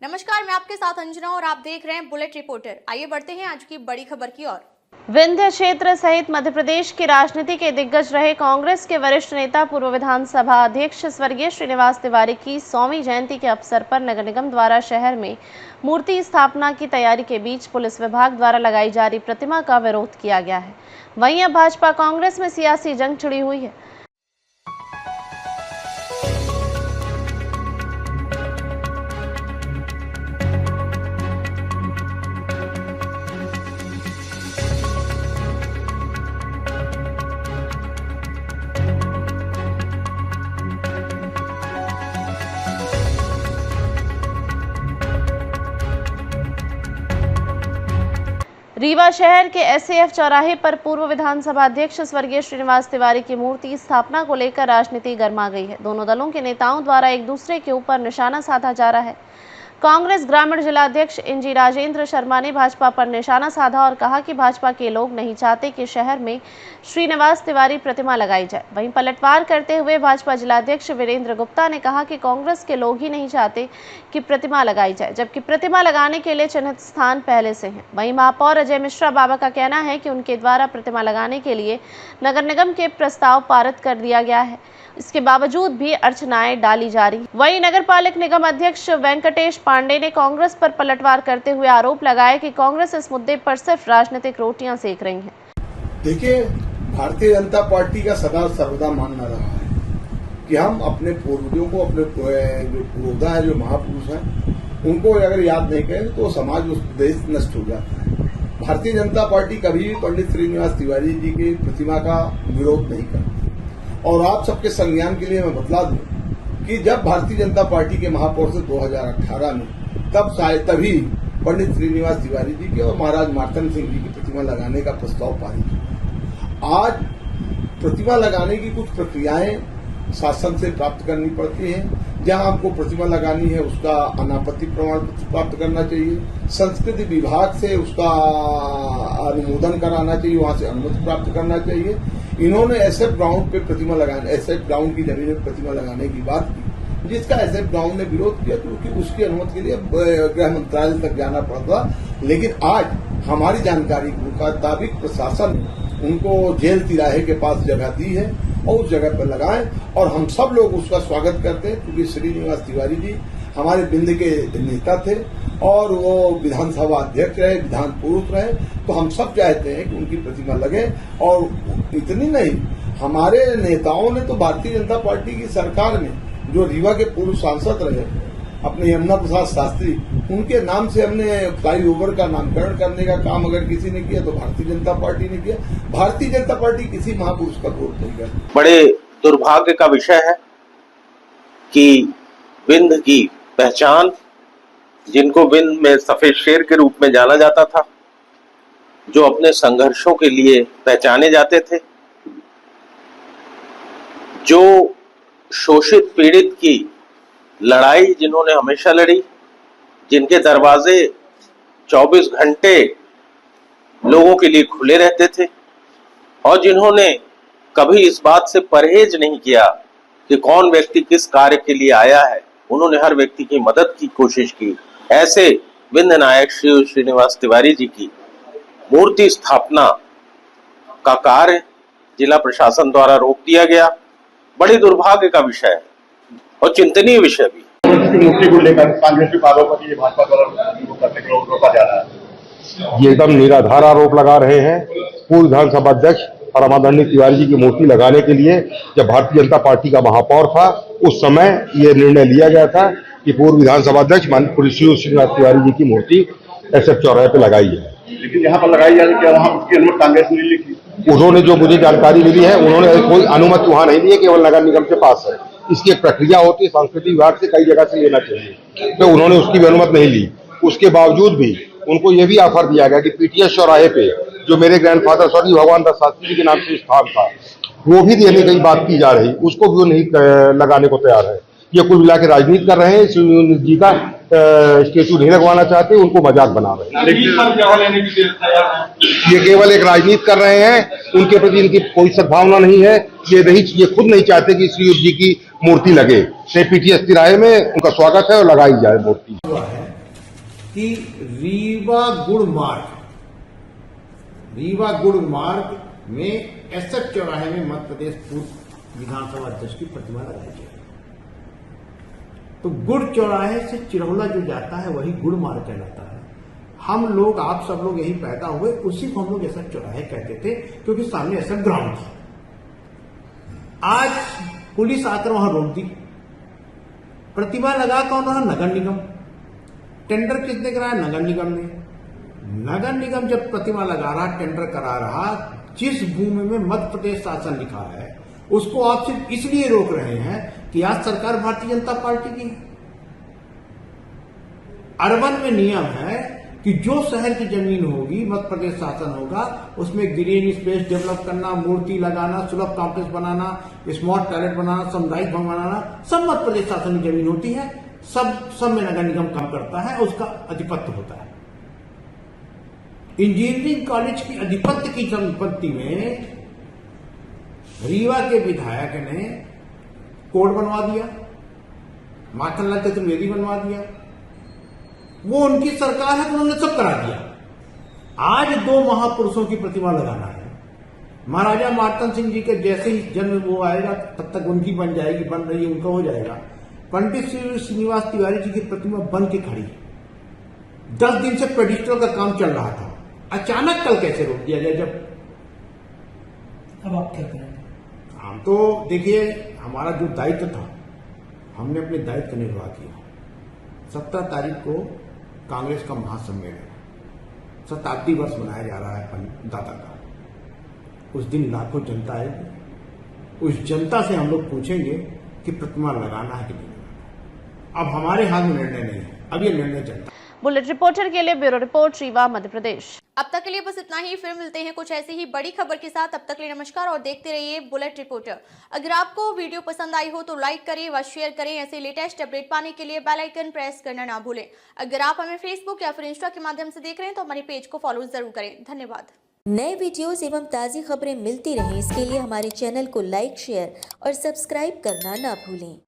नमस्कार, मैं आपके साथ अंजना और आप देख रहे हैं बुलेट रिपोर्टर। आइए बढ़ते हैं आज की बड़ी खबर की ओर। विंध्य क्षेत्र सहित मध्य प्रदेश की राजनीति के दिग्गज रहे कांग्रेस के वरिष्ठ नेता पूर्व विधानसभा अध्यक्ष स्वर्गीय श्रीनिवास तिवारी की 100वीं जयंती के अवसर पर नगर निगम द्वारा शहर में मूर्ति स्थापना की तैयारी के बीच पुलिस विभाग द्वारा लगाई जा रही प्रतिमा का विरोध किया गया है। वहीं अब भाजपा कांग्रेस में सियासी जंग छिड़ी हुई है। रीवा शहर के एसएएफ चौराहे पर पूर्व विधानसभा अध्यक्ष स्वर्गीय श्रीनिवास तिवारी की मूर्ति स्थापना को लेकर राजनीति गर्मा गई है। दोनों दलों के नेताओं द्वारा एक दूसरे के ऊपर निशाना साधा जा रहा है। कांग्रेस ग्रामीण जिला अध्यक्ष एनजी राजेंद्र शर्मा ने भाजपा पर निशाना साधा और कहा कि भाजपा के लोग नहीं चाहते कि शहर में श्रीनिवास तिवारी प्रतिमा लगाई जाए। वहीं पलटवार करते हुए भाजपा जिला अध्यक्ष वीरेंद्र गुप्ता ने कहा कि कांग्रेस के लोग ही नहीं चाहते कि प्रतिमा लगाई जाए, जबकि प्रतिमा लगाने के लिए चिन्हित स्थान पहले से है। वहीं महापौर अजय मिश्रा बाबा का कहना है कि उनके द्वारा प्रतिमा लगाने के लिए नगर निगम के प्रस्ताव पारित कर दिया गया है, इसके बावजूद भी अर्चनाएं डाली जा रही। वहीं नगर पालिक निगम अध्यक्ष वेंकटेश पांडे ने कांग्रेस पर पलटवार करते हुए आरोप लगाया कि कांग्रेस इस मुद्दे पर सिर्फ राजनीतिक रोटियां सेक रही है। देखिए, भारतीय जनता पार्टी का सदा सर्वदा मानना रहा है कि हम अपने पूर्वजों को, अपने जो पुरोधा है, जो महापुरुष हैं, उनको अगर याद नहीं करें तो समाज, उस देश नष्ट हो जाता है। भारतीय जनता पार्टी कभी भी पंडित श्रीनिवास तिवारी जी की प्रतिमा का विरोध नहीं करती। और आप सबके संज्ञान के लिए मैं बतला दूं कि जब भारतीय जनता पार्टी के महापौर से 2018 में तभी पंडित श्रीनिवास तिवारी जी के और महाराज मार्तंड सिंह जी की प्रतिमा लगाने का प्रस्ताव पारित हुआ। आज प्रतिमा लगाने की कुछ प्रक्रियाएं शासन से प्राप्त करनी पड़ती हैं। जहां हमको प्रतिमा लगानी है उसका अनापत्ति प्रमाण पत्र प्राप्त करना चाहिए, संस्कृति विभाग से उसका अनुमोदन कराना चाहिए, वहां से अनुमति प्राप्त करना चाहिए। इन्होंने एसएफ ग्राउंड पे प्रतिमा लगाने, एसएफ ग्राउंड की जमीन में प्रतिमा लगाने की बात की, जिसका एसएफ ग्राउंड ने विरोध किया क्योंकि उसकी अनुमति के लिए गृह मंत्रालय तक जाना पड़ता। लेकिन आज हमारी जानकारी के मुताबिक प्रशासन ने उनको जेल तिराहे के पास जगह दी है और उस जगह पर लगाएं और हम सब लोग उसका स्वागत करते हैं क्योंकि श्रीनिवास तिवारी जी हमारे बिंद के नेता थे और वो विधानसभा अध्यक्ष रहे, विधान पुरुष रहे। तो हम सब चाहते हैं कि उनकी प्रतिमा लगे। और इतनी नहीं, हमारे नेताओं ने तो भारतीय जनता पार्टी की सरकार में जो रीवा के पूर्व सांसद रहे अपने यमुना प्रसाद शास्त्री, उनके नाम से हमने फ्लाईओवर का नामकरण करने का काम अगर किसी ने किया तो भारतीय जनता पार्टी ने किया। भारतीय जनता पार्टी किसी महापुरुष का वोट नहीं करती। बड़े दुर्भाग्य का विषय है कि विंध्य की पहचान, जिनको विंध्य में सफेद शेर के रूप में जाना जाता था, जो अपने संघर्षों के लिए पहचाने जाते थे, जो शोषित पीड़ित की लड़ाई जिन्होंने हमेशा लड़ी, जिनके दरवाजे 24 घंटे लोगों के लिए खुले रहते थे और जिन्होंने कभी इस बात से परहेज नहीं किया कि कौन व्यक्ति किस कार्य के लिए आया है, उन्होंने हर व्यक्ति की मदद की कोशिश की। ऐसे विंध्य नायक श्री श्रीनिवास तिवारी जी की मूर्ति स्थापना का कार्य जिला प्रशासन द्वारा रोक दिया गया। बड़ी दुर्भाग्य का विषय है और चिंतनीय विषय भी। मूर्ति को लेकर कांग्रेस के आरोप है कि भाजपा द्वारा रोका जा रहा है। ये एकदम निराधार आरोप लगा रहे हैं। पूर्व विधानसभा अध्यक्ष और आदरणीय तिवारी जी की मूर्ति लगाने के लिए जब भारतीय जनता पार्टी का महापौर था, उस समय ये निर्णय लिया गया था कि पूर्व विधानसभा अध्यक्ष माननीय श्रीनिवास तिवारी जी की मूर्ति एसएफ चौराहे पे लगाई है। लेकिन यहाँ पर लगाई जा रही है, वहाँ उसकी अनुमति कांग्रेस ने लिखी। उन्होंने जो मुझे जानकारी मिली है, उन्होंने कोई अनुमति वहाँ नहीं दी है, केवल नगर निगम के पास है। इसकी एक प्रक्रिया होती है, सांस्कृतिक विभाग से कई जगह से लेना चाहिए, तो उन्होंने उसकी भी अनुमति नहीं ली। उसके बावजूद भी उनको ये भी ऑफर दिया गया कि पीटीएस चौराहे पे जो मेरे ग्रैंडफादर स्वर्गीय भगवान दास शास्त्री जी के नाम से स्थान था, वो भी देने की बात की जा रही, उसको भी वो नहीं लगाने को तैयार है। ये कुल मिला के राजनीति कर रहे हैं। जी का स्टेचू नहीं लगवाना चाहते, उनको मजाक बना रहे हैं। ये केवल एक राजनीति कर रहे हैं, उनके प्रति इनकी कोई सद्भावना नहीं है। ये खुद नहीं चाहते कि श्री जी की मूर्ति लगे। पीटीएस तिराहे में उनका स्वागत है और लगाई जाए मूर्ति। कि रीवा गुड़ मार्ग में एसएफ चौराहे में मध्य प्रदेश पूर्व विधानसभा अध्यक्ष की प्रतिमा लगाई जाएगी। तो गुड़ चौराहे से चिरौला जो जाता है वही गुड़ मार्ग कहलाता है। हम लोग, आप सब लोग यही पैदा हुए, उसी को हम लोग एसएफ चौराहे कहते थे क्योंकि सामने एसएफ ग्राउंड था। आज पुलिस आकर वहां रोक दी, प्रतिमा लगा कौन रहा? नगर निगम। टेंडर किसने कराया? नगर निगम ने। नगर निगम जब प्रतिमा लगा रहा, टेंडर करा रहा, जिस भूमि में मध्य प्रदेश शासन लिखा है उसको आप सिर्फ इसलिए रोक रहे हैं कि आज सरकार भारतीय जनता पार्टी की है। अर्बन में नियम है कि जो शहर की जमीन होगी, मध्य प्रदेश शासन होगा, उसमें ग्रीन स्पेस डेवलप करना, मूर्ति लगाना, सुलभ कॉम्प्लेक्स बनाना, स्मार्ट टॉयलेट बनाना, सामुदायिक भवन बनाना, सब मध्य प्रदेश शासन की जमीन होती है। सब में नगर निगम काम करता है, उसका अधिपत्य होता है। इंजीनियरिंग कॉलेज की अधिपत्य की संपत्ति में रीवा के विधायक ने कोर्ट बनवा दिया, माखनलाल चतुर्वेदी बनवा दिया। वो उनकी सरकार है तो उन्होंने सब करा दिया। आज दो महापुरुषों की प्रतिमा लगाना है। महाराजा मार्तंड सिंह जी के जैसे ही जन्म वो आएगा तब तक उनकी बन जाएगी, बन रही है, उनका हो जाएगा। पंडित श्रीनिवास तिवारी जी की प्रतिमा बन के खड़ी है। 10 दिन से पेडिस्टल का काम चल रहा था, अचानक कल कैसे रोक दिया गया? जब अब आप क्या करें? हम तो देखिए, हमारा जो दायित्व था हमने अपने दायित्व का निर्वाह किया। 17 तारीख को कांग्रेस का महासम्मेलन, शताब्दी वर्ष मनाया जा रहा है दादा का। उस दिन लाखों जनता आएगी। उस जनता से हम लोग पूछेंगे कि प्रतिमा लगाना है कि नहीं लगाना। अब हमारे हाथ में निर्णय नहीं है, अब ये निर्णय जनता। बुलेट रिपोर्टर के लिए ब्यूरो रिपोर्ट, रीवा, मध्य प्रदेश। अब तक के लिए बस इतना ही। फिर मिलते हैं कुछ ऐसी ही बड़ी खबर के साथ। अब तक के लिए नमस्कार और देखते रहिए बुलेट रिपोर्टर। अगर आपको वीडियो पसंद आई हो तो लाइक करें व शेयर करें। ऐसे लेटेस्ट अपडेट पाने के लिए बेल आइकन प्रेस करना ना भूलें। अगर आप हमें फेसबुक या फिर इंस्टा के माध्यम से देख रहे हैं तो हमारे पेज को फॉलो जरूर करें। धन्यवाद। नए वीडियोस एवं ताज़ी खबरें मिलती रहें, इसके लिए हमारे चैनल को लाइक, शेयर और सब्सक्राइब करना ना भूलें।